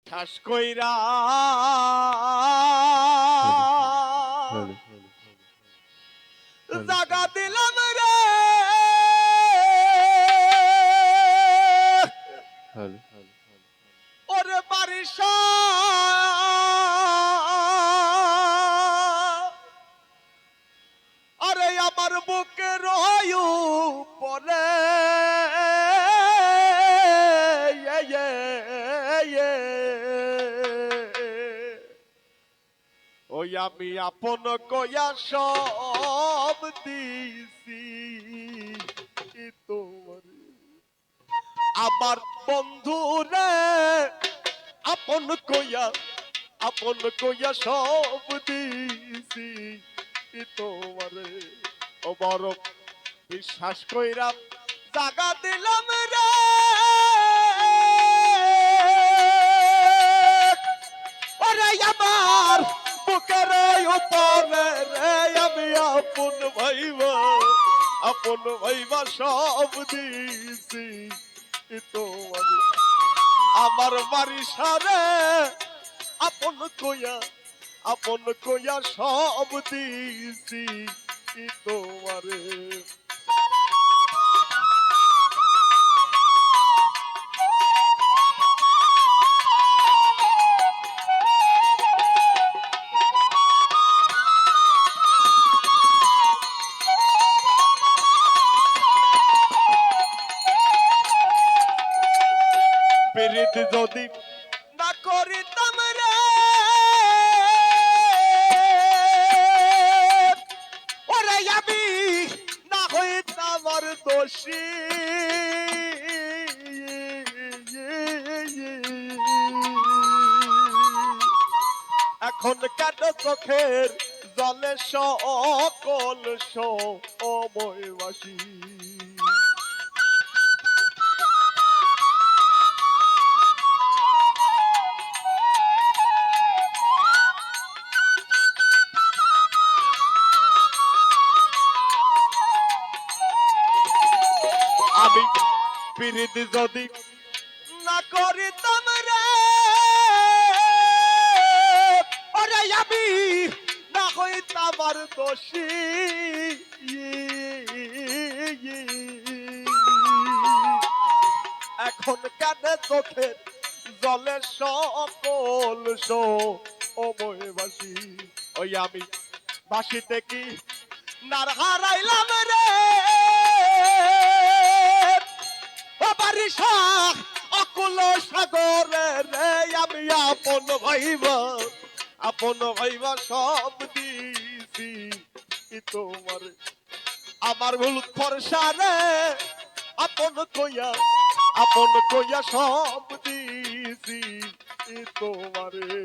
ঠাস কইরা জাগা দিলাম রে ওরে বারিশা আরে আমার বুকে রয়ু পরে ওই আমি আপন কয়া সব দিছি তোমার আমার বন্ধু রে আপন কইয়া সব দিছি তোমারে ও বড় বিশ্বাস কইরা জাগা দিলাম রে ওরে আমার বুকের উপরে রে আমি আপন ভাইবা সব দিছি তোমারে আমার বাড়ি সারে আপন কইয়া সব দিছি তোমারে পিরিত যদি না করিতাম রে ওরে আমি না হইতাম আর দোষী এখন কেন চোখের জলে সকল সময়বাসী আমি পিরিত যদি না করিতাম রে ওরে আমি না হইতাম আর দোষী এখন কেন চোখের জলে সকল সময়বাসী ওই আমি বাসিতে কি নার হারাইলাম রে বারিশা অকুল সাগরে রে আমি আপন ভাইবা সব দিছি তোমার আমার ভুল ফরসা রে আপন কইয়া সব দিছি তোমারে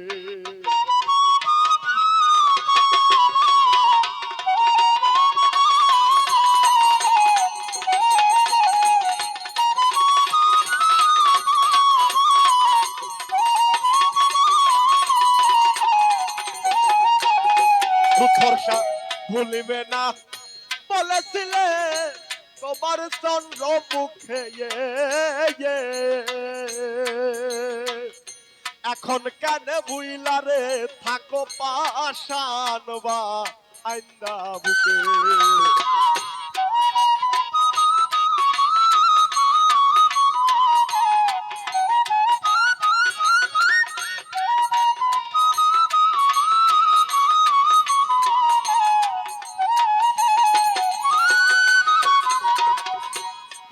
ফর্সা ভুলিবে না বলেছিলে তোমার চন্দ্র মুখে এখন কেন বুইলা রে থাকো পাশান বা আইন্দা বুকে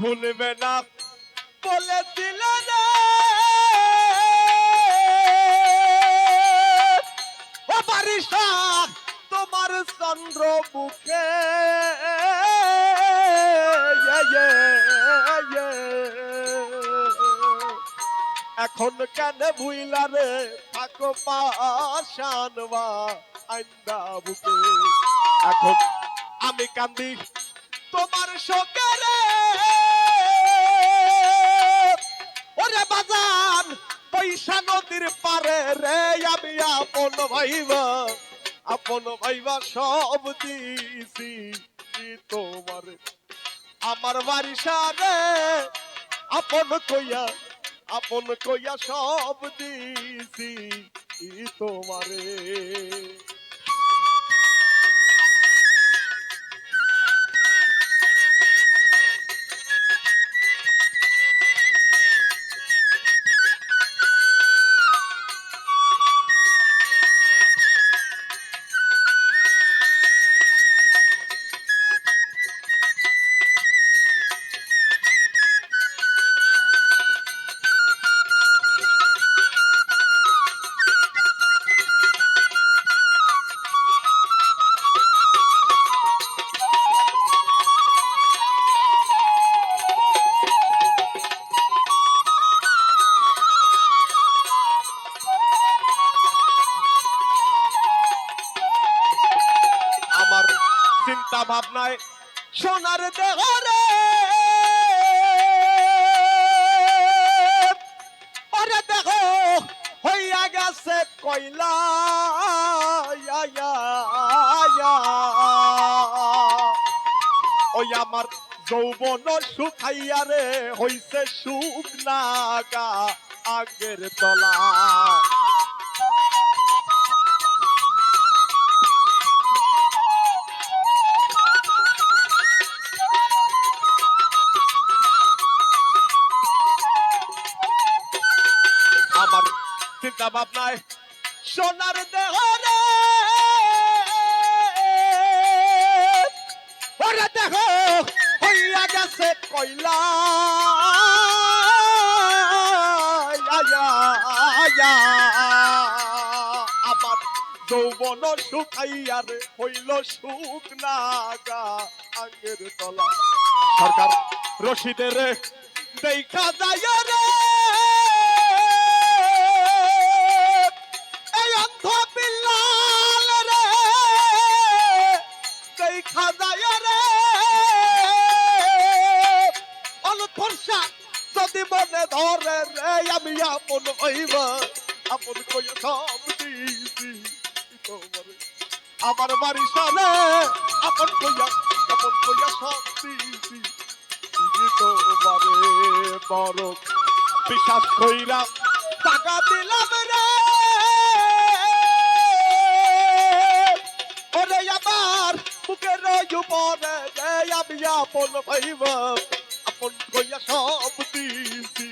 ভুলবে না বলেছিল রে ও বারিশা তোমার চন্দ্র মুখে এখন কেন ভুইলা রে থাকো পাশান বা আইন্দা বুকে এখন আমি কান্দি তোমার শোকে রে ওরে বাজান পয়সা নদীর পারে রে আমি আপন ভাইবা সব দিছি তোমার আমার বারিশা রে আপন কইয়া সব দিছি তোমারে। আমার চিন্তা ভাবনায় সোনার দেহ রে, ওরে দেহ হইয়া গেছে কয়লা। ওই আমার যৌবন শুকাইয়া রে হইছে শুকনা গা আগের তলা। আমার চিন্তা ভাবনায় সোনার দেহ রে, ওরে দেহ হইয়া গেছে কয়লা। আমার যৌবন শুকাইয়া রে হইল শুকনা গা আগের তলা। সরকার রশিদের দেখা যায় রে, এই অন্ধ বিল্লাল রে দেখা যায় রে। অলুৎফর্ষা যদি মনে ধরে রে, আমি আপন হইব আপন কইয়া সব দিছি তোমারে। আমার বাড়ি সালে আপন কইয়া সব দিছি তোমারে। বড় বিশ্বাস কইরা টাকা দিলাম রে, ওরে আমার বুকের উপরে রে, আমি আপন হইব আপন কইয়া সব দিছি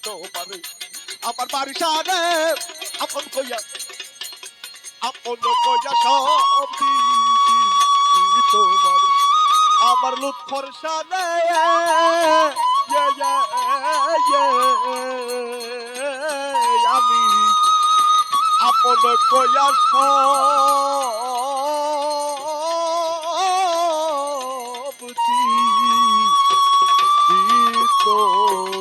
তোমারে। আমার বাড়ি সালে আপন কইয়া সব দিছি তোমারে। আমার লুৎফর সালে আমি আপন কইয়া সব দিছি তোমারে।